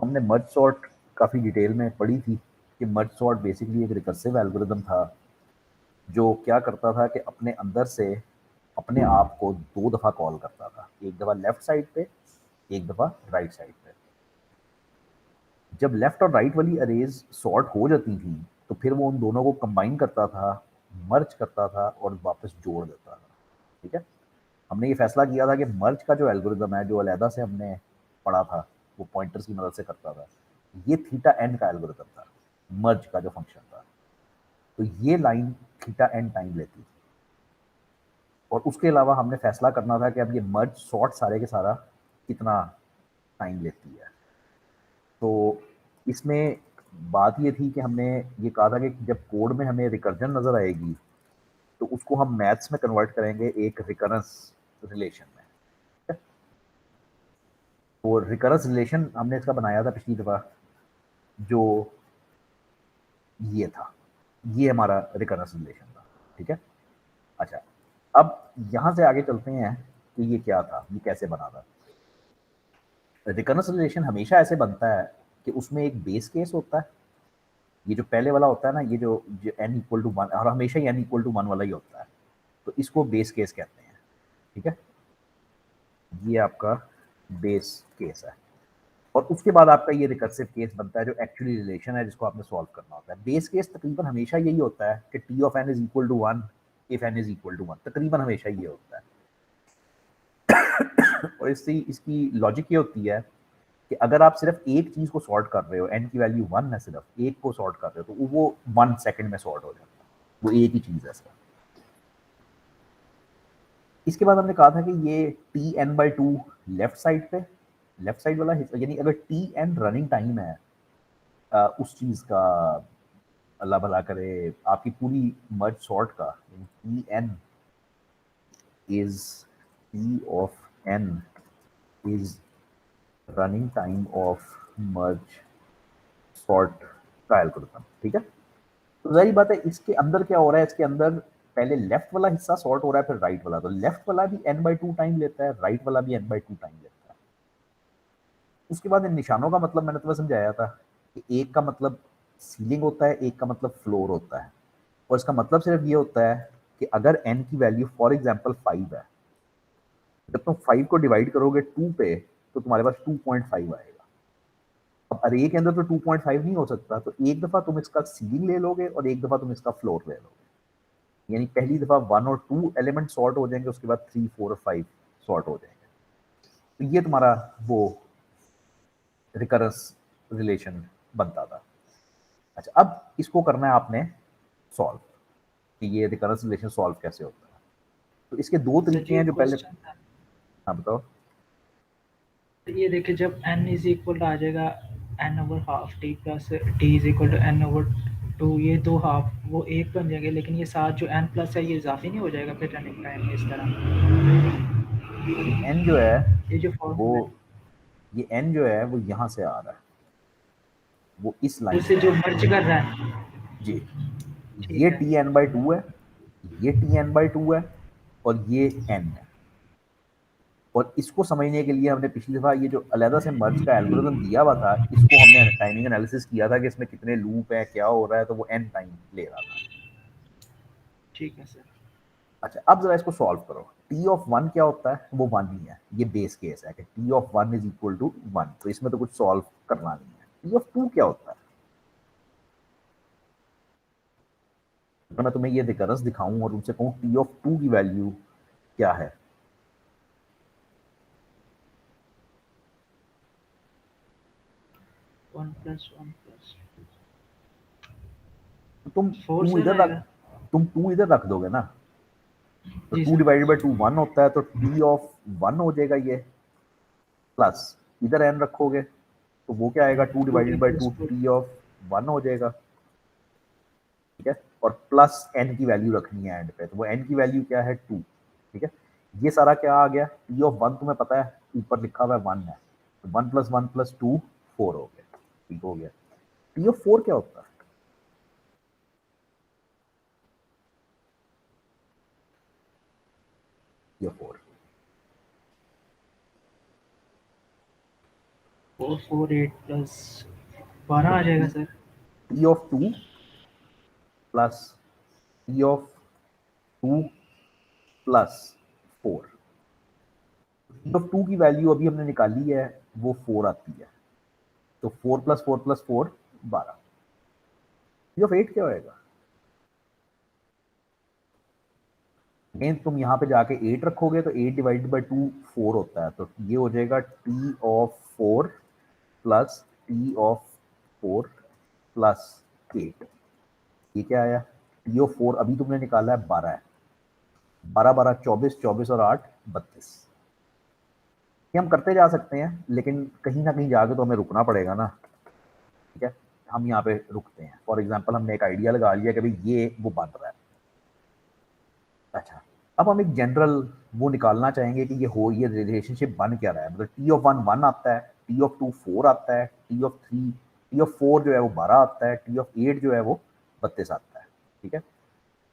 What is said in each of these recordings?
हमने merge sort काफ़ी detail में पढ़ी थी कि मर्ज सॉर्ट बेसिकली एक रिकर्सिव एल्गोरिदम था जो क्या करता था कि अपने अंदर से अपने आप को 2 दफ़ा कॉल करता था, एक दफ़ा लेफ्ट साइड पे, एक दफ़ा राइट साइड पे। जब लेफ्ट और राइट वाली अरेज सॉर्ट हो जाती थी तो फिर वो उन दोनों को कंबाइन करता था, मर्ज करता था और वापस जोड़ देता था। ठीक है, हमने ये फैसला किया था कि मर्ज का जो एल्गोरिदम है जो अलहदा से हमने पढ़ा था, वो पॉइंटर्स की मदद से करता था, ये थीटा एन का एल्गोरिदम था, मर्ज का जो फंक्शन था। तो ये लाइन थीटा एन टाइम लेती थी और उसके अलावा हमने फैसला करना था कि अब ये मर्ज सॉर्ट सारे के सारा कितना टाइम लेती है। तो इसमें बात ये थी कि हमने ये कहा था कि जब कोड में हमें रिकर्जन नज़र आएगी तो उसको हम मैथ्स में कन्वर्ट करेंगे एक रिकरेंस रिलेशन में। तो रिकरेंस रिलेशन हमने इसका बनाया था पिछली दफ़ा, जो ये था, ये हमारा रिकरेंस रिलेशन था। ठीक है, अच्छा, अब यहाँ से आगे चलते हैं कि ये क्या था, ये कैसे बना था। रिकरेंस रिलेशन हमेशा ऐसे बनता है कि उसमें एक बेस केस होता है, ये जो पहले वाला होता है ना, ये जो n इक्वल टू 1, और हमेशा ही n इक्वल टू 1 वाला ही होता है, तो इसको बेस केस कहते हैं। ठीक है, ये आपका बेस केस है और उसके बाद आपका ये रिकर्सिव केस बनता है जो एक्चुअली रिलेशन है जिसको आपने सॉल्व करना होता है। बेस केस तकरीबन हमेशा यही होता है कि T of N is equal to 1 if N is equal to 1, तकरीबन हमेशा ये होता है। और इससे इसकी लॉजिक ये होती है कि अगर आप सिर्फ एक चीज को सॉर्ट कर रहे हो, एन की वैल्यू 1 है, सिर्फ एक को सॉर्ट कर रहे हो, तो वो 1 सेकंड में सॉर्ट हो जाता है, वो एक ही चीज है सिर्फ। इसके बाद हमने कहा था कि ये T N by two left side पे, लेफ्ट साइड वाला हिस्सा, यानी अगर टी एन रनिंग टाइम है उस चीज का, अल्लाह भला करे, आपकी पूरी मर्ज सॉर्ट का, T n is T of N is running time of merge sort का एल्गोरिथम। ठीक है, तो जाहिर बात है इसके अंदर क्या हो रहा है, इसके अंदर पहले लेफ्ट वाला हिस्सा सॉर्ट हो रहा है, फिर राइट वाला, तो लेफ्ट वाला भी n बाई टू टाइम लेता है, राइट वाला भी n बाई टू टाइम लेता है। उसके बाद इन निशानों का मतलब मैंने तुम्हें समझाया था कि एक का मतलब सीलिंग होता है, एक का मतलब फ्लोर होता है, और इसका मतलब सिर्फ ये होता है कि अगर n की वैल्यू फॉर एग्जाम्पल 5 है, जब तुम 5 को डिवाइड करोगे 2 पे तो तुम्हारे पास 2.5 आएगा। अब अरे के अंदर तो 2.5 नहीं हो सकता, तो एक दफा तुम इसका सीलिंग ले लोगे और एक दफा तुम इसका फ्लोर ले लोगे, यानी पहली दफा 1 और 2 एलिमेंट सॉर्ट हो जाएंगे, उसके बाद 3, 4 और 5 सॉर्ट हो जाएंगे। तो ये तुम्हारा वो रिकरेंस रिलेशन बनता था। अच्छा, अब इसको करना है आपने सॉल्व, कि ये रिकरेंस रिलेशन सॉल्व कैसे होता है। तो इसके दो सर तरीके जी हैं एक जो पहले, क्वेश्चन था। हाँ बताओ। ये देखिए जब n इज इक्वल आ जाएगा n over half T plus T is equal to n over two, ये दो हाफ वो एक बन जाएंगे, लेकिन ये साथ जो n प्लस है ये इजाफी नहीं हो जाएगा फिर रनिंग टाइम में इस तरह? ये एन जो है ये जो वो, फॉर्मूला है ये एन जो है वो यहाँ से आ रहा है, वो इस लाइन उसे से आ जो रहा मर्ज कर रहा है। है जी। ये ठीक है। टी एन बाई टू है, ये टी एन बाई टू है, और ये एन है। और इसको समझने के लिए हमने पिछली दफा ये जो अलहदा से मर्ज का एल्गोरिथम दिया हुआ था, इसको हमने टाइमिंग एनालिसिस किया था कि इसमें कितने लूप है, क्या हो रहा है, तो वो एन टाइम ले रहा था। ठीक है सर। अच्छा, अब जरा इसको सॉल्व करो। टी ऑफ वन क्या होता है, वो वन ही है, ये बेस केस है कि T of one is equal to one, तो इसमें तो कुछ सॉल्व करना नहीं है। टी ऑफ टू क्या होता है, तो मैं तुम्हें ये रिकरेंस दिखाऊं और उनसे कहूं टी ऑफ टू की वैल्यू क्या है, वन प्लस वन प्लस तो तुम फोर टू सर इधर रख, आएगा। तुम टू इधर रख दोगे ना, तो G two sir. Divided by two one होता है, तो टी ऑफ वन हो जाएगा ये, प्लस इधर एन रखोगे तो वो क्या आएगा, two two T divided by plus two, four. T of one हो जाएगा। ठीक है, और प्लस एन की वैल्यू रखनी है एंड पे, तो वो एन की वैल्यू क्या है, टू। ठीक है, ये सारा क्या आ गया, टी ऑफ वन तुम्हें पता है ऊपर लिखा हुआ है वन है, तो one plus one plus two, four हो गया। ठीक हो गया। टी ऑफ फोर क्या होता है, टी ऑफ फोर, 4 4 8 प्लस 12 आ जाएगा sir. T of 2 plus T of 2 plus 4। T of 2 की वैल्यू अभी हमने निकाली है, वो 4 आती है, तो 4 प्लस 4 प्लस 4 12। टी ऑफ 8 क्या होएगा? अगेन तुम यहाँ पे जाके 8 रखोगे तो 8 डिवाइडेड बाई 2 4 होता है, तो ये हो जाएगा T of 4 plus T of 4 plus 8। ये क्या आया? टी ऑफ 4 अभी तुमने निकाला है 12 है, 12 12 24, 24 और 8 32। ये हम करते जा सकते हैं, लेकिन कहीं ना कहीं जाके तो हमें रुकना पड़ेगा ना, ठीक है। हम यहाँ पे रुकते हैं। फॉर एग्जाम्पल हमने एक आइडिया लगा लिया कि भाई ये वो बन रहा है। अच्छा, अब हम एक जनरल वो निकालना चाहेंगे कि ये रिलेशनशिप बन क्या रहा है। मतलब टी ऑफ 1 1 आता है, टी ऑफ 2 4 आता है, टी ऑफ 3 टी ऑफ 4 जो है वो 12 आता है, टी ऑफ 8 जो है वो 32 आता है, ठीक है।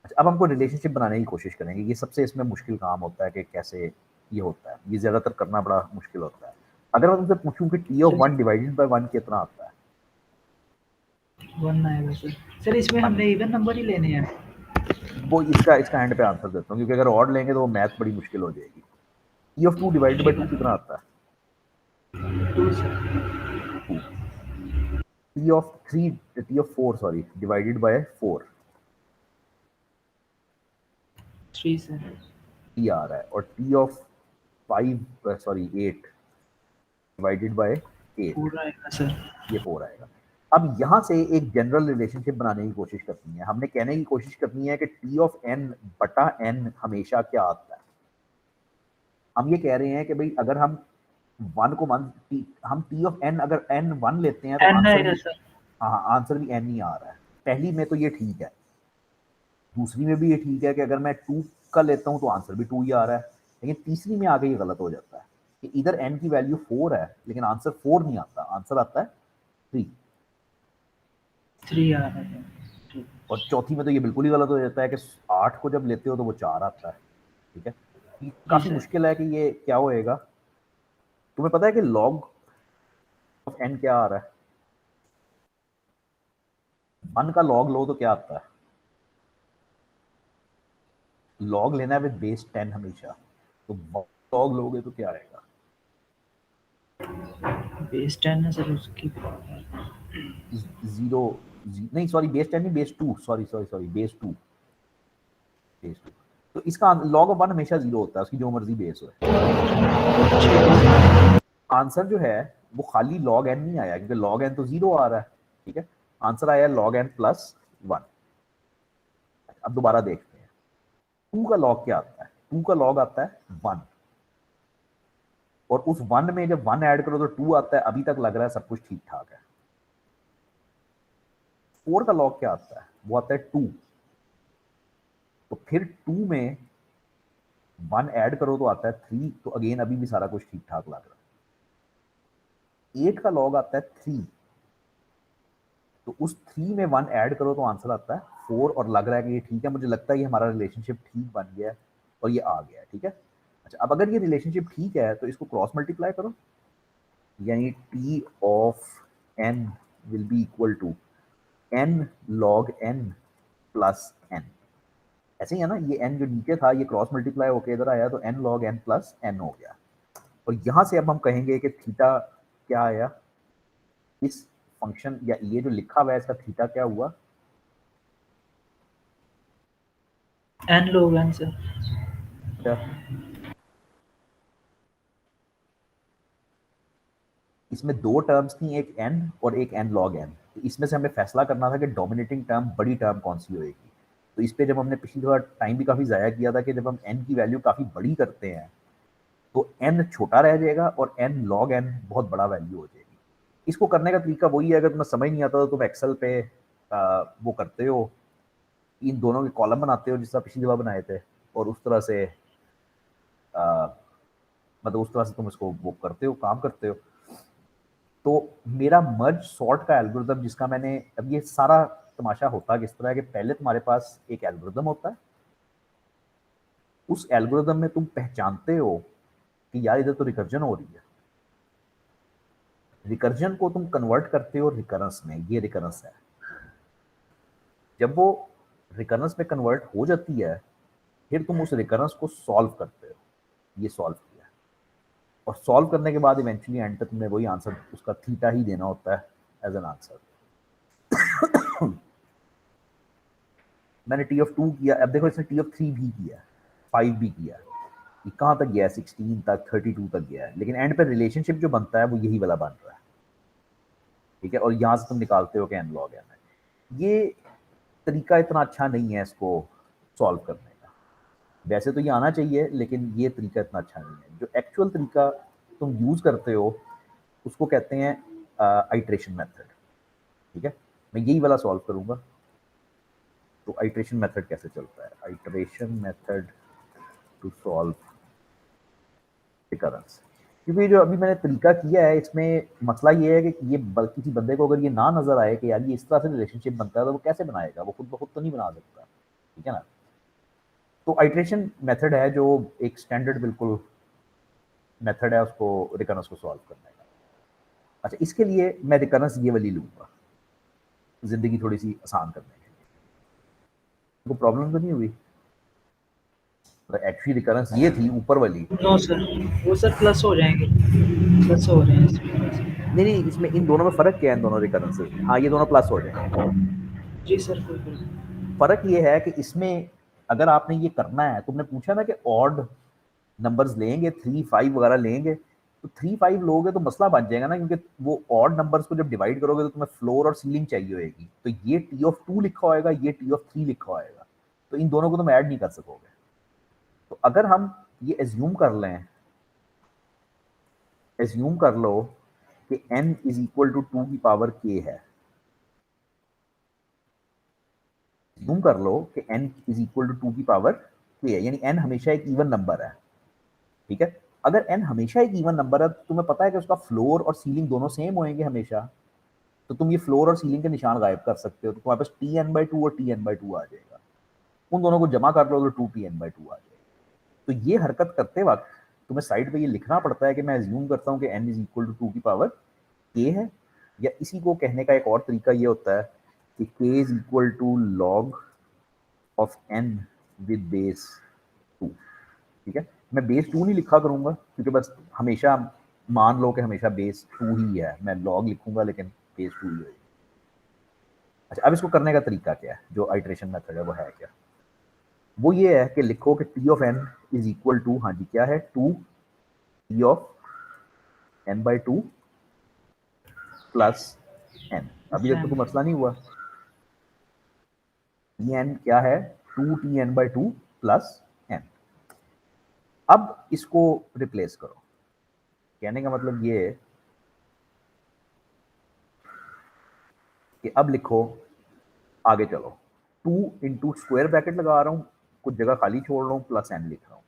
अच्छा, अब हमको रिलेशनशिप बनाने की कोशिश करेंगे। ये सबसे इसमें मुश्किल काम होता है कि कैसे ये होता है। ये ज़्यादातर करना बड़ा मुश्किल होता है। अगर मैं तुमसे पूछूं कि टी ऑफ 1 डिवाइडेड बाई 1 कितना आता है? 1 आएगा सर। सर इसमें वन। हमने इवन नंबर ही लेने हैं। वो इसका एंड पे आंसर देता हूँ, क्योंकि अगर ऑड लेंगे तो वो मैथ बड़ी मुश्किल हो जाएगी। टी ऑफ 2 डिवाइडेड बाई ठीक 2 है कितना आता है? Sir. 2 sir. 2। T of 4 sorry divided by 4 3 sir. T आ रहा है, और T of 5 sorry 8 divided by 8 पूरा आएगा सर। ये 4 आएगा। अब यहाँ से एक जनरल रिलेशनशिप बनाने की कोशिश करनी है। हमने कहने की कोशिश करनी है कि टी ऑफ एन बटा एन हमेशा क्या आता है। हम ये कह रहे हैं कि भाई अगर हम वन को हम टी ऑफ एन अगर एन 1 लेते हैं तो एन आंसर आएगा भी, सर। हाँ आंसर भी एन ही आ रहा है। पहली में तो ये ठीक है, दूसरी में भी ये ठीक है कि अगर मैं 2 का लेता हूँ तो आंसर भी 2 ही आ रहा है। लेकिन तीसरी में आगे ये गलत हो जाता है कि इधर एन की वैल्यू 4 है लेकिन आंसर 4 नहीं आता, आंसर आता है 3। 3 आ रहा है। ठीक। और चौथी में तो ये बिल्कुल ही गलत हो जाता है कि 8 को जब लेते हो तो वो 4 आता है, ठीक है। ये जी काफी सर। मुश्किल है कि ये क्या होएगा। तुम्हें पता है कि लॉग ऑफ एन क्या आ रहा है? 1 का लॉग लो तो क्या आता है? लॉग लेना है विद बेस 10 हमेशा, तो लॉग लोगे तो क्या आएगा? बेस 10 है सर उसकी। जीरो नहीं सॉरी बेस 10 नहीं, base 2, sorry sorry sorry base 2, base 2। तो इसका लॉग ऑफ 1 हमेशा 0 होता है, उसकी जो मर्जी बेस हो। आंसर जो है वो खाली लॉग एन नहीं आया, क्योंकि लॉग एन तो 0 आ रहा है, ठीक है। आंसर आया लॉग एन प्लस 1। अब दोबारा देखते हैं 2 का लॉग क्या आता है। 2 का लॉग आता है 1, और उस 1 में जब 1 ऐड करो तो 2 आता है। अभी तक लग रहा है सब कुछ ठीक ठाक है। 4 का लॉग क्या आता है? वो आता है 2, तो फिर 2 में 1 ऐड करो तो आता है 3, तो अगेन अभी भी सारा कुछ ठीक ठाक लग रहा है। 8 का लॉग आता है 3, तो उस 3 में 1 ऐड करो तो आंसर आता है 4, और लग रहा है कि ये ठीक है। मुझे लगता है ये हमारा रिलेशनशिप ठीक बन गया है और ये आ गया है, ठीक है। अच्छा, अब अगर ये रिलेशनशिप ठीक है तो इसको क्रॉस मल्टीप्लाई करो, यानी T of n will be equal to n log n plus n. ऐसे ही है ना, ये एन जो नीचे था ये क्रॉस मल्टीप्लाई होकर इधर आया, तो n log n plus n हो गया। और यहां से अब हम कहेंगे कि थीटा क्या आया इस फंक्शन, या ये जो लिखा हुआ है इसका थीटा क्या हुआ? एन लोग एन सर। थीटा, इसमें दो टर्म्स थी, एक एन और एक एन लॉग एन। तो इसमें से हमें फैसला करना था कि डोमिनेटिंग टर्म बड़ी टर्म कौन सी होएगी। तो इस पे जब हमने पिछली बार टाइम भी काफ़ी ज़ाया किया था कि जब हम एन की वैल्यू काफ़ी बड़ी करते हैं तो एन छोटा रह जाएगा और एन लॉग एन बहुत बड़ा वैल्यू हो जाएगी। इसको करने का तरीका वही है, अगर तुम्हें समझ नहीं आता तो तुम एक्सेल पे वो करते हो, इन दोनों के कॉलम बनाते हो जिस तरह पिछली बार बनाए थे, और उस तरह से मतलब उस तरह से तुम इसको वो करते हो, काम करते हो। तो मेरा मर्ज सॉर्ट का एल्गोरिदम, जिसका मैंने अब ये सारा तमाशा होता किस तरह है कि पहले तुम्हारे पास एक एल्गोरिदम होता है, उस एल्गोरिदम में तुम पहचानते हो कि यार इधर तो रिकर्जन हो रही है, रिकर्जन को तुम कन्वर्ट करते हो रिकरेंस में, ये रिकरेंस है। जब वो रिकरेंस में कन्वर्ट हो जाती है फिर तुम उस रिकरेंस को सॉल्व करते हो, ये सॉल्व किया। और सॉल्व करने के बाद इवेंचुअली एंड तक तुम्हें वही आंसर उसका थीटा ही देना होता है एज एन आंसर। मैंने टी ऑफ 2 किया, अब देखो इसने टी ऑफ 3 भी किया, 5 भी किया, ये कहाँ तक गया है, 16 तक, 32 तक गया है, लेकिन एंड पे रिलेशनशिप जो बनता है वो यही वाला बन रहा है। ठीक है, और यहाँ से तुम निकालते हो कि एन लॉग एन है। ये तरीका इतना अच्छा नहीं है इसको सॉल्व करने का। वैसे तो ये आना चाहिए लेकिन ये तरीका इतना अच्छा नहीं है। जो एक्चुअल तरीका तुम यूज़ करते हो उसको कहते हैं आइट्रेशन मेथड। ठीक है, मैं यही वाला सॉल्व करूँगा। तो आइट्रेशन मेथड कैसे चलता है, iteration method to solve recurrence. क्योंकि जो अभी मैंने तरीका किया है इसमें मसला ये है कि ये किसी बंदे को अगर ये ना नजर आए कि यार ये इस तरह से रिलेशनशिप बनता है तो वो कैसे बनाएगा, वो खुद ब खुद तो नहीं बना सकता। ठीक है ना। तो आइट्रेशन मेथड है जो एक स्टैंडर्ड बिल्कुल मेथड है उसको रिकरेंस को सॉल्व करने का। अच्छा, इसके लिए मैं रिकरेंस ये वाली लूंगा जिंदगी थोड़ी सी आसान करने के लिए। तो प्रॉब्लम तो नहीं हुई? एक्चुअली रिकरेंस ये थी ऊपर वाली। नो सर, वो सर प्लस हो जाएंगे, प्लस हो रहे हैं इसमें। नहीं नहीं, इसमें इन दोनों में फर्क क्या है, इन दोनों रिकरेंसेस में? हाँ, ये दोनों प्लस हो जाएंगे। जी सर, बिल्कुल। फर्क ये है कि इसमें अगर आपने ये करना है, तुमने पूछा ना कि ऑड नंबर्स लेंगे, 3 5 वगैरह लेंगे, तो 3 5 लोगे तो मसला बन जाएगा ना, क्योंकि वो ऑड नंबर्स को जब डिवाइड करोगे तो तुम्हें फ्लोर और सीलिंग चाहिए होगी। तो ये टी ऑफ 2 लिखा होएगा, ये टी ऑफ 3 लिखा होएगा, तो इन दोनों को तुम ऐड नहीं कर सकोगे। तो अगर हम ये एज्यूम कर लें, एज्यूम कर लो कि n इज इक्वल टू 2 की पावर k है, एज्यूम कर लो कि n इज इक्वल टू 2 की पावर k है, यानी n हमेशा एक इवन नंबर है। ठीक है, अगर n हमेशा एक इवन नंबर है तो तुम्हें पता है कि उसका फ्लोर और सीलिंग दोनों सेम होंगे हमेशा, तो तुम ये फ्लोर और सीलिंग के निशान गायब कर सकते हो। तो तुम्हारे पास Tn/2 और Tn/2 आ जाएगा, उन दोनों को जमा कर लो तो 2Tn/2 आ जाएगा। तो ये हरकत करते वक्त तुम्हें साइड पे ये लिखना पड़ता है कि मैं एज्यूम करता हूँ कि n इज इक्वल टू 2 की पावर k है, या इसी को कहने का एक और तरीका ये होता है कि k is equal to log of n with base 2। ठीक है, मैं बेस 2 नहीं लिखा करूंगा क्योंकि बस हमेशा मान लो कि हमेशा बेस 2 ही है, मैं लॉग लिखूंगा लेकिन बेस 2 ही होगी। अच्छा, अब इसको करने का तरीका क्या है, जो आइट्रेशन मेथड है वो है क्या? वो ये है कि लिखो कि T of N is equal to, हाँ जी क्या है, 2 T of n/2 plus n। अभी तक तो कोई मसला नहीं हुआ। Tn क्या है, 2Tn/2 प्लस n। अब इसको रिप्लेस करो। कहने का मतलब ये है कि अब लिखो, आगे चलो, 2 इंटू स्क्वायर ब्रैकेट लगा रहा हूं, कुछ जगह खाली छोड़ रहा हूं, प्लस n लिख रहा हूं।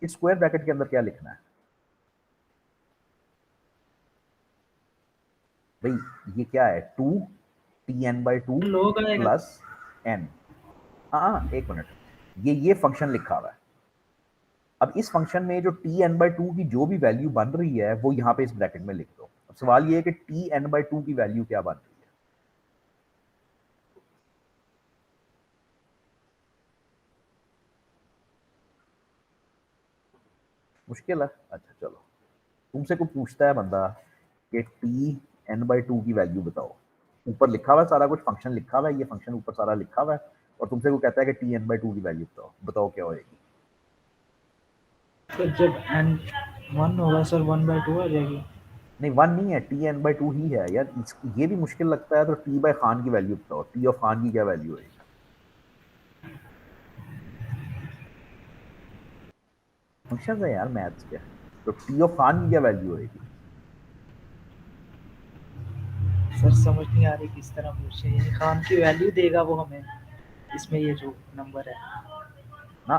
इस स्क्वायर ब्रैकेट के अंदर क्या लिखना है भाई, ये क्या है, 2Tn/2 लोग आएगा। Plus n। हाँ, एक मिनट, ये फंक्शन लिखा हुआ है। अब इस फंक्शन में जो Tn/2 की जो भी वैल्यू बन रही है वो यहाँ पे इस ब्रैकेट में लिख दो। अब सवाल ये है कि Tn/2 की वैल्यू क्या बन रही है। मुश्किल है? अच्छा चलो, तुमसे कोई पूछता है बंदा कि Tn/2 की वैल्यू बताओ, ऊपर लिखा हुआ है सारा कुछ, फंक्शन लिखा हुआ है, ये फंक्शन ऊपर सारा लिखा हुआ है, और तुमसे कोई कहता है कि Tn/2 की वैल्यू बताओ, बताओ क्या होएगी? तो जब n 1 होगा सर, 1/2 आ जाएगी। नहीं, 1 नहीं है, Tn/2 ही है यार। ये भी मुश्किल लगता है तो T/खान की वैल्यू बताओ, T ऑफ खान की क्या वैल्यू होगी? फंक्शन है यार मैथ्स के, तो T ऑफ खान की क्या वैल्यू होगी? सर समझ नहीं आ रही किस तरह पूछे, यानी खान की वैल्यू देगा वो हमें, इसमें ये जो नंबर है ना,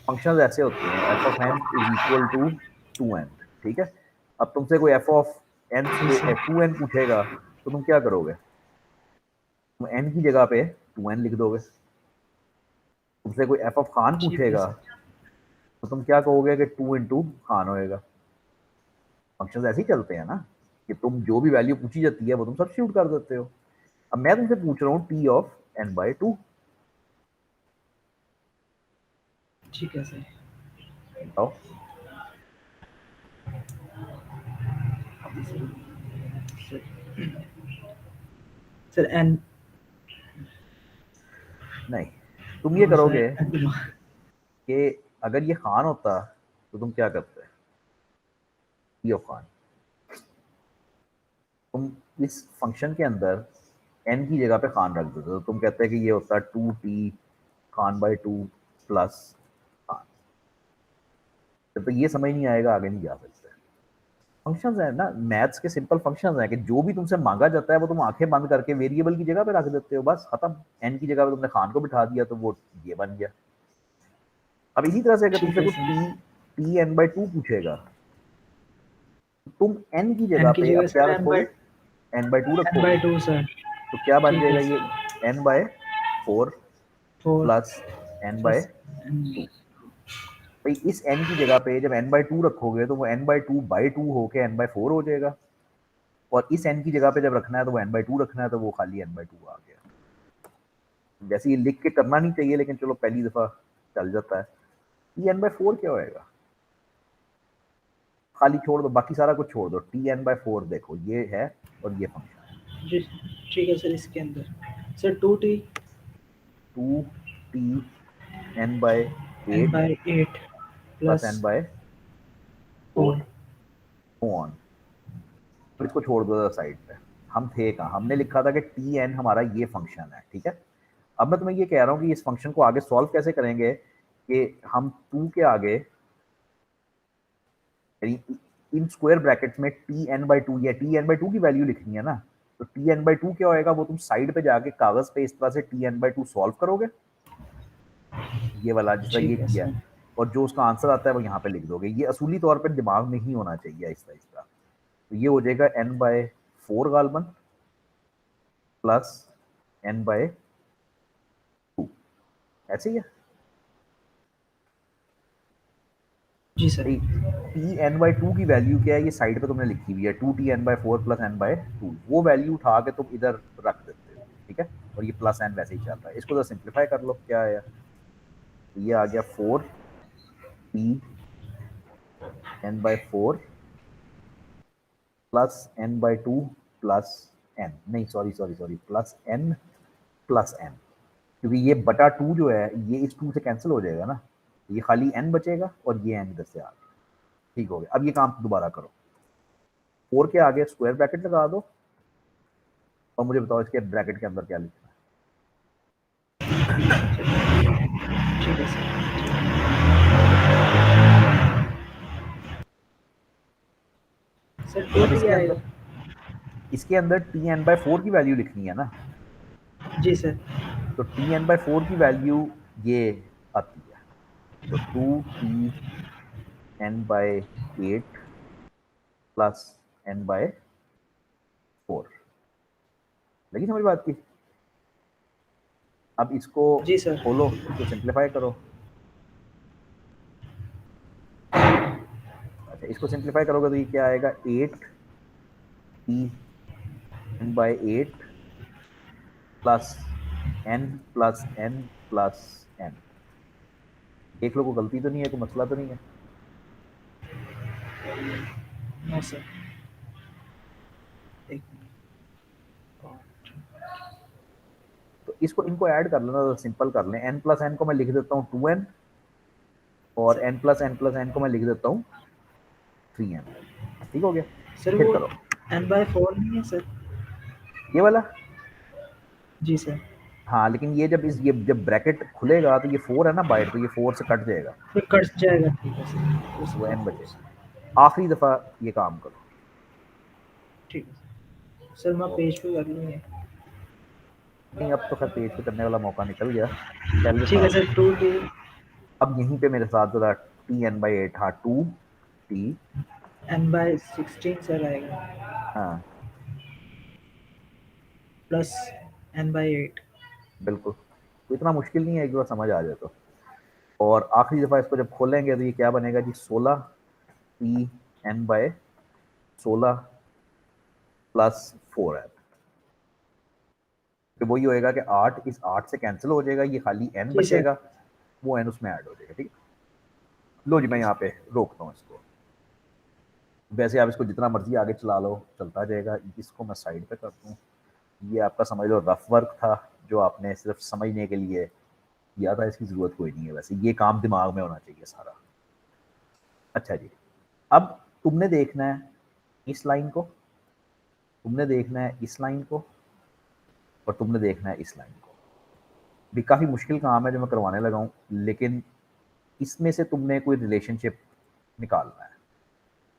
फंक्शंस ऐसे होते हैं, F of N is equal to 2n। ठीक है, अब तुमसे कोई एफ ऑफ एन जी सर। 2n पूछेगा तो तुम क्या करोगे? तुम n की जगह पे 2n लिख दोगे। तुमसे कोई एफ ऑफ खान ठीक है पूछेगा सर। तो तुम क्या कहोगे कि 2 इंटू खान होएगा। फंक्शन ऐसे ही चलते हैं ना कि तुम जो भी वैल्यू पूछी जाती है वो तुम सब्स्टिट्यूट कर देते हो। अब मैं तुमसे पूछ रहा हूँ टी ऑफ n/2, ठीक है सर। बताओ। सर एन, नहीं, तुम ये सर करोगे कि अगर ये खान होता तो तुम क्या करते? टी ऑफ खान, तुम इस फंक्शन के अंदर n की जगह पे खान रख देते, तो तुम कहते हैं कि ये होता है 2t खान/2 प्लस खान। जब तक ये समझ नहीं आएगा आगे नहीं जा सकते। फंक्शंस है ना, मैथ्स के सिंपल फंक्शंस हैं कि जो भी तुमसे मांगा जाता है वो तुम आंखें बंद करके वेरिएबल की जगह पे रख देते हो, बस खत्म। n की जगह पे तुमने खान को बिठा दिया तो वो ये बन गया। अब इसी तरह से अगर ठीक तुमसे है कुछ सर। टी n/2 पूछेगा, तुम n की जगह एन की पे जगह अब क्या सर रखोगे? n/2 रखोगे। 2 सर। तो क्या बन ठीक है जाएगा ये? Sir. n/4 4 plus plus n/2। भाई इस n की जगह पे जब n/2 रखोगे तो वो n/2/2 होके n/4 हो जाएगा, और इस n की जगह पे जब रखना है तो वो n/2 रखना है, तो वो खाली n/2 आ गया। जैसे ये लिख के करना नहीं चाहिए लेकिन चलो पहली दफा चल जाता है। ये n/4 क्या होएगा? खाली छोड़ दो, बाकी सारा कुछ छोड़ दो, T(n/4) देखो ये है और ये फंक्शन है। जी ठीक है सर। इसके अंदर sir 2t 2T(n/8) n/8 plus plus n/4 4। On. और इसको छोड़ दो साइड पे। हम थे कहाँ? हमने लिखा था कि Tn हमारा ये फंक्शन है, ठीक है। अब मैं तुम्हें ये कह रहा हूँ कि इस फंक्शन को आगे सॉल्व कैसे करेंगे, कि हम 2 के आगे यानी इन स्क्वायर ब्रैकेट्स में Tn/2 या Tn/2 की वैल्यू लिखनी है ना, तो Tn/2 क्या होएगा, वो तुम साइड पे जाके कागज पे इस तरह से Tn/2 सॉल्व करोगे, ये वाला जिस तरह ये ठीक है किया है, सर। और जो उसका आंसर आता है वो यहाँ पे लिख दोगे। ये असूली तौर पे दिमाग में ही होना चाहिए इसका। तो ये हो जाएगा n/4 गालबन प्लस n/2, ऐसे ही है। जी सर। Tn/2 की वैल्यू क्या है, ये साइड पे तुमने लिखी हुई है 2Tn/4 प्लस n/2, वो वैल्यू उठा के तुम इधर रख देते हो, ठीक है। और ये प्लस n वैसे ही चल रहा है, इसको तो सिंप्लीफाई कर लो, क्या आया? तो ये आ गया 4Tn/4 plus n/2 plus n, नहीं sorry sorry sorry, plus n plus n, क्योंकि ये बटा 2 जो है ये इस 2 से कैंसिल हो जाएगा ना, ये खाली n बचेगा और ये n इधर से आ गया। ठीक हो गया। अब ये काम दोबारा करो, 4 के आगे स्क्वायर ब्रैकेट लगा दो और मुझे बताओ इसके ब्रैकेट के अंदर क्या लिखना ठीक है सर। सर है। अब 2t आएगा। इसके अंदर Tn/4 की वैल्यू लिखनी है ना, जी सर। तो Tn/4 की वैल्यू ये आती है, तो 2Tn/8 प्लस n/4। लगी समझ बात की? अब इसको जी सर। खोलो, इसको सिंप्लीफाई करो। अच्छा, इसको सिंप्लीफाई करोगे तो ये क्या आएगा, 8Tn/8 plus n plus n plus n। देख लो, कोई गलती तो नहीं है, कोई मसला तो नहीं है? No sir. एक तो इसको इनको ऐड कर लेना, तो सिंपल कर लें। n प्लस n को मैं लिख देता हूँ 2n, और सर। n प्लस n को मैं लिख देता हूँ 3n। ठीक हो गया। सर फिर वो करो n/4 नहीं है सर? ये वाला। जी सर। हाँ, लेकिन ये जब ब्रैकेट खुलेगा तो ये 4 है ना बाहर, तो ये 4 से कट जाएगा, फिर कट जाएगा। ठीक है सर। वो उसका n बचेगा। आखिरी दफा ये काम करो। ठीक है सर। सर मैं पेज पे कर लूँगी। नहीं, अब तो खैर पेज पे करने वाला मौका निकल गया, पहले ठीक था। है सर। 2t अब यहीं पे मेरे साथ जरा Tn/8, हाँ 2T, n/16 सर आएगा हाँ प्लस n/8। बिल्कुल, तो इतना मुश्किल नहीं है, एक बार समझ आ जाए तो। और आखिरी दफा इसको जब खोलेंगे तो ये क्या बनेगा जी, 16Tn/8 16 प्लस 4n, तो वही होएगा कि 8 इस 8 से कैंसिल हो जाएगा, ये खाली n जी सर। बचेगा, वो n उसमें ऐड हो जाएगा। ठीक है, लो जी मैं यहाँ पे रोकता हूँ इसको। वैसे आप इसको जितना मर्जी आगे चला लो, चलता जाएगा। इसको मैं साइड पे करता हूँ। ये आपका समझ लो रफ वर्क था, जो आपने सिर्फ समझने के लिए किया था, इसकी ज़रूरत कोई नहीं है। वैसे ये काम दिमाग में होना चाहिए सारा। अच्छा जी, अब तुमने देखना है इस लाइन को, तुमने देखना है इस लाइन को, और तुमने देखना है इस लाइन को। भी काफ़ी मुश्किल काम है जो मैं करवाने लगा हूँ, लेकिन इसमें से तुमने कोई रिलेशनशिप निकालना है।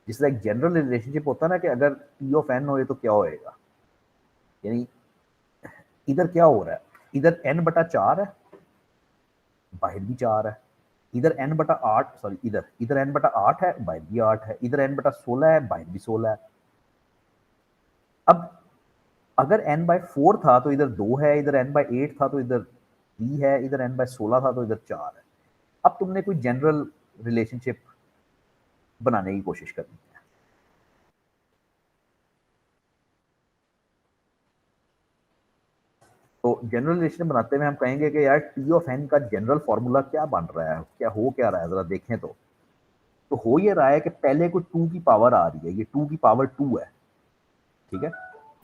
जिस तरह एक जनरल रिलेशनशिप होता है ना कि अगर पी ऑफ एन हो तो क्या होएगा, यानी इधर क्या हो रहा है, इधर n बटा 4 है, बाहर भी 4 है, इधर n बटा 8, सॉरी इधर n बटा 8 है, बाहर भी 8 है, इधर n बटा 16 है, बाहर भी 16 है। अब अगर n बाय 4 था तो इधर 2 है, इधर n बाय 8 था तो इधर 3 है, इधर n बाय 16 था तो इधर 4 है। अब तुमने कोई जनरल रिलेशनशिप बनाने की कोशिश करनी है। तो जनरल रिलेशनशिप बनाते हुए हम कहेंगे कि यार टी ऑफ एन का जनरल फॉर्मूला क्या बन रहा है, क्या रहा है, जरा देखें। तो हो ये रहा है कि पहले कोई 2 की पावर आ रही है, ये 2 की पावर 2 है, ठीक है,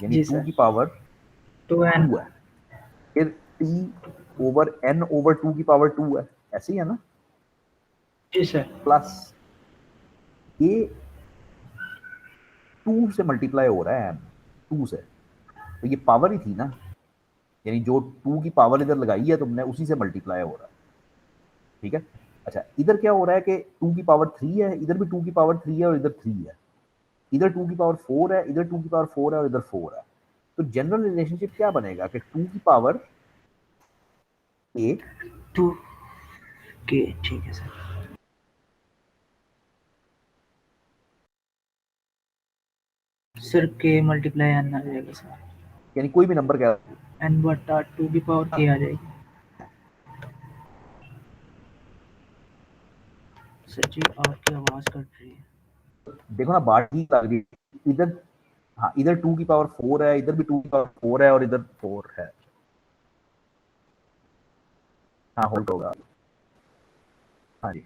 यानी जी 2 सर। की पावर 2n। 2 है। फिर टी ओवर एन ओवर 2 की पावर 2 है, ऐसे ही है ना, जी सर। प्लस ये 2 से मल्टीप्लाई हो रहा है, एन 2 से, तो ये पावर ही थी ना, यानी जो 2 की पावर इधर लगाई है तुमने उसी से मल्टीप्लाई हो रहा है। ठीक है, अच्छा इधर क्या हो रहा है कि 2 की पावर 3 है, इधर भी 2 की पावर 3 है और इधर 3 है, इधर 2 की पावर 4 है, इधर 2 की पावर 4 है और इधर 4 है। तो जनरल रिलेशनशिप क्या बनेगा कि 2 की पावर 8 2 के, ठीक है सर। सर के मल्टीप्लाई n आ जाएगा सर, यानी कोई भी नंबर क्या, n बटा 2 की पावर k आ जाएगी। सर जी आपकी आवाज़ कट रही है। देखो ना बात ठीक लग रही है। इधर, हाँ इधर 2 की पावर 4 है, इधर भी 2 की पावर 4 है और इधर 4 है। हाँ होल्ड होगा, हाँ जी,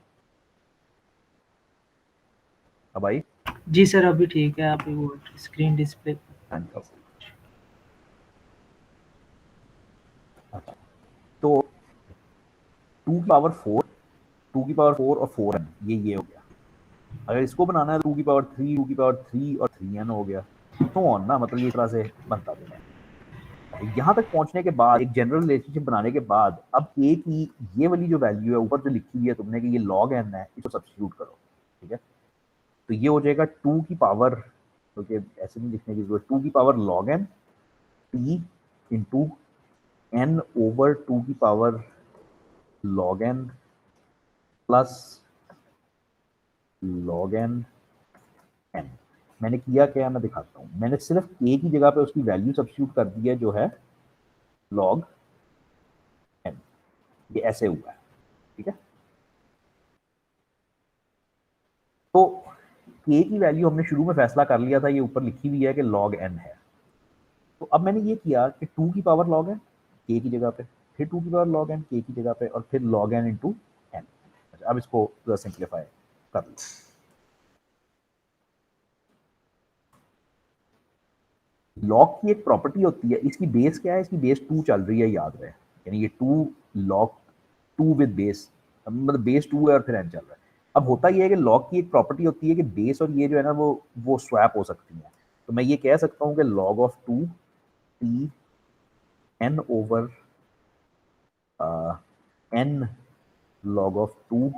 अब आई, जी सर अभी ठीक है, अभी वो स्क्रीन डिस्प्ले। हाँ जी, अच्छा तो 2 की पावर 4, 2 की पावर 4 और 4n, ये हो गया। अगर इसको बनाना है 2 की पावर 3, 2 की पावर 3 और 3n हो गया, तो ऑन ना, मतलब ये इस तरह से बनता जाएगा। यहाँ तक पहुंचने के बाद एक जनरल रिलेशनशिप बनाने के बाद अब ए की ये वाली जो वैल्यू है ऊपर जो लिखी हुई है तुमने कि ये लॉग एन है, इसको सब्स्टिट्यूट करो। ठीक है, तो ये हो जाएगा 2 की पावर, क्योंकि ऐसे नहीं लिखने की जरूरत, 2 की power log n T into n over 2 की power log n plus log n n. मैंने किया क्या है मैं दिखाता हूँ। मैंने सिर्फ ए की जगह पे उसकी वैल्यू सब्स्टिट्यूट कर दी है जो है लॉग एन, ये ऐसे हुआ है। ठीक है, तो के की वैल्यू हमने शुरू में फैसला कर लिया था, ये ऊपर लिखी हुई है कि लॉग एन है। तो अब मैंने ये किया कि 2 की पावर लॉग एन के की जगह पे, फिर 2 की पावर लॉग एन के की जगह पे, और फिर लॉग एन इंटू एन। अच्छा अब इसको थोड़ा सिंप्लीफाई कर लो। लॉग की एक प्रॉपर्टी होती है, इसकी बेस क्या है, इसकी बेस 2 चल रही है, याद रहे, यानी ये 2 लॉग 2 विद बेस, मतलब बेस 2 है और फिर एन चल रहा है। अब होता यह है कि लॉग की एक प्रॉपर्टी होती है कि बेस और ये जो है ना वो स्वैप हो सकती है। तो मैं ये कह सकता हूँ कि log of 2 T n over n log of 2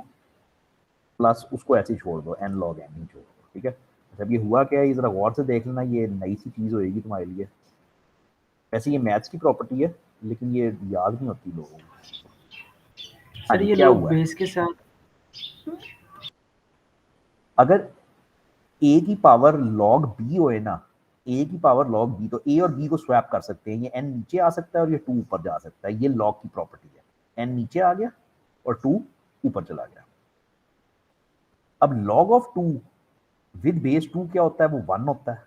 plus उसको ऐसे ही छोड़ दो, एन लॉग एन ही छोड़ दो। ठीक है, जब ये हुआ क्या है, ये जरा गौर से देख लेना, ये नई सी चीज़ होएगी तुम्हारे लिए। वैसे ये मैथ्स की प्रॉपर्टी है लेकिन ये याद नहीं होती लोगों को। हाँ सर जी, ये क्या लोग हुआ है, बेस के साथ। अगर ए की पावर लॉग बी होए ना, ए की पावर लॉग बी, तो ए और बी को स्वैप कर सकते हैं, ये एन नीचे आ सकता है और ये 2 ऊपर जा सकता है, ये लॉग की प्रॉपर्टी है। एन नीचे आ गया और 2 ऊपर चला गया। अब लॉग ऑफ 2 विद बेस 2 क्या होता है, वो 1 होता है,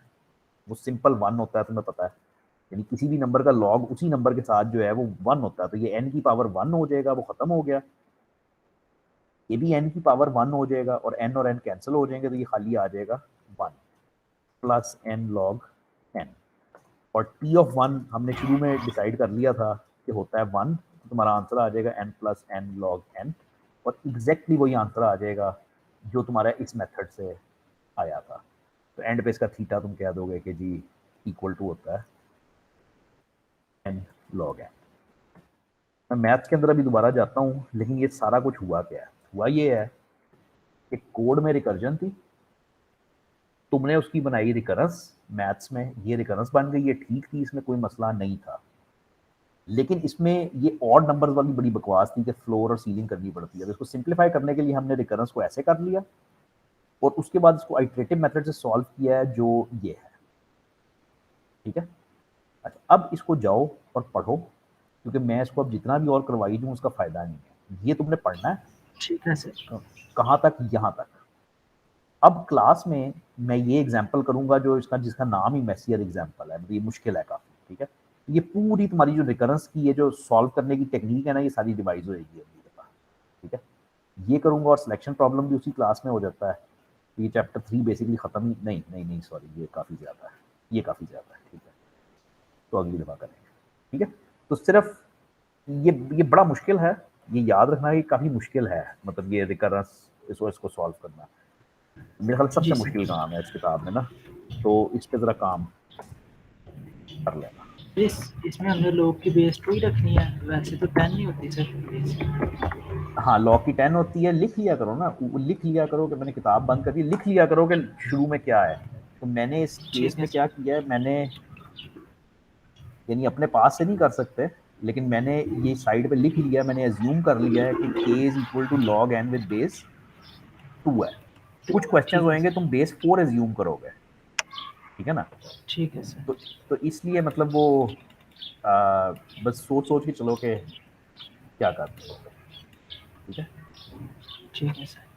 वो सिंपल 1 होता है, तुम्हें पता है, यानी किसी भी नंबर का लॉग उसी नंबर के साथ जो है वो 1 होता है, तो ये n की पावर 1 हो जाएगा, वो खत्म हो गया। ये भी n की पावर 1 हो जाएगा और n कैंसिल हो जाएंगे, तो ये खाली आ जाएगा 1 प्लस n लॉग n। और t ऑफ 1 हमने शुरू में डिसाइड कर लिया था कि होता है 1, तो तुम्हारा आंसर आ जाएगा n plus n log n, और एग्जैक्टली वही आंसर आ जाएगा जो तुम्हारा इस मेथड से आया था। तो एंड पे इसका थीटा तुम कह दोगे कि जी इक्वल टू होता है n लॉग n। मैं मैथ्स के अंदर अभी दोबारा जाता हूँ, लेकिन ये सारा कुछ हुआ क्या है, हुआ ये है कि कोड में रिकर्जन थी, तुमने उसकी बनाई रिकरेंस, मैथ्स में ये रिकरेंस बन गई, ये ठीक थी, इसमें कोई मसला नहीं था। लेकिन इसमें ये ऑड नंबर्स वाली बड़ी बकवास थी कि फ्लोर और सीलिंग करनी पड़ती है। तो इसको सिंप्लीफाई करने के लिए हमने रिकरेंस को ऐसे कर लिया और उसके बाद इसको आइटरेटिव मेथड से सॉल्व किया है, जो ये है, ठीक है। अच्छा, अब इसको जाओ और पढ़ो, क्योंकि मैं इसको अब जितना भी और करवाई दूँ उसका फ़ायदा नहीं है। ये तुमने पढ़ना है ठीक है सर। कहाँ तक, यहाँ तक। अब क्लास में मैं ये एग्जाम्पल करूंगा जो इसका जिसका नाम ही मेसियर एग्जाम्पल है, मतलब ये मुश्किल है काफ़ी, ठीक है। ये पूरी तुम्हारी जो रिकरेंस की ये जो सॉल्व करने की टेक्निक है ना, ये सारी डिवाइस होगी अगली दफ़ा, ठीक है। ये करूंगा और सिलेक्शन प्रॉब्लम भी उसी क्लास में हो जाता है। ये चैप्टर 3 बेसिकली ख़त्म ही नहीं सॉरी, ये काफ़ी ज़्यादा है, ये काफ़ी ज़्यादा है, ठीक है। तो अगली दफ़ा करेंगे, ठीक है। तो सिर्फ ये बड़ा मुश्किल है, ये याद रखना कि काफ़ी मुश्किल है, मतलब ये रिकरेंस इसको सॉल्व करना मेरे ख्याल सबसे जी मुश्किल सर। काम है इस किताब में ना, तो इस पे ज़रा काम कर लेना। इसमें हमने लॉग की बेस 2 ही रखनी है, वैसे तो 10 नहीं होती सर बेस। हाँ, लॉग की 10 होती है, लिख लिया करो ना, लिख लिया करो कि मैंने किताब बंद कर दी, लिख लिया करो कि शुरू में क्या है। तो मैंने इस केस ठीक है में क्या सर। किया है, मैंने यानी अपने पास से नहीं कर सकते, लेकिन मैंने ये साइड पे लिख लिया, मैंने एज्यूम कर लिया है कि k is equal to log n with base 2 है। कुछ क्वेश्चंस ठीक है होंगे सर। तुम बेस 4 एज्यूम करोगे, ठीक है ना। ठीक है सर। तो तो इसलिए मतलब वो बस सोच सोच के चलो कि क्या कर रहे हो, ठीक है। ठीक है सर।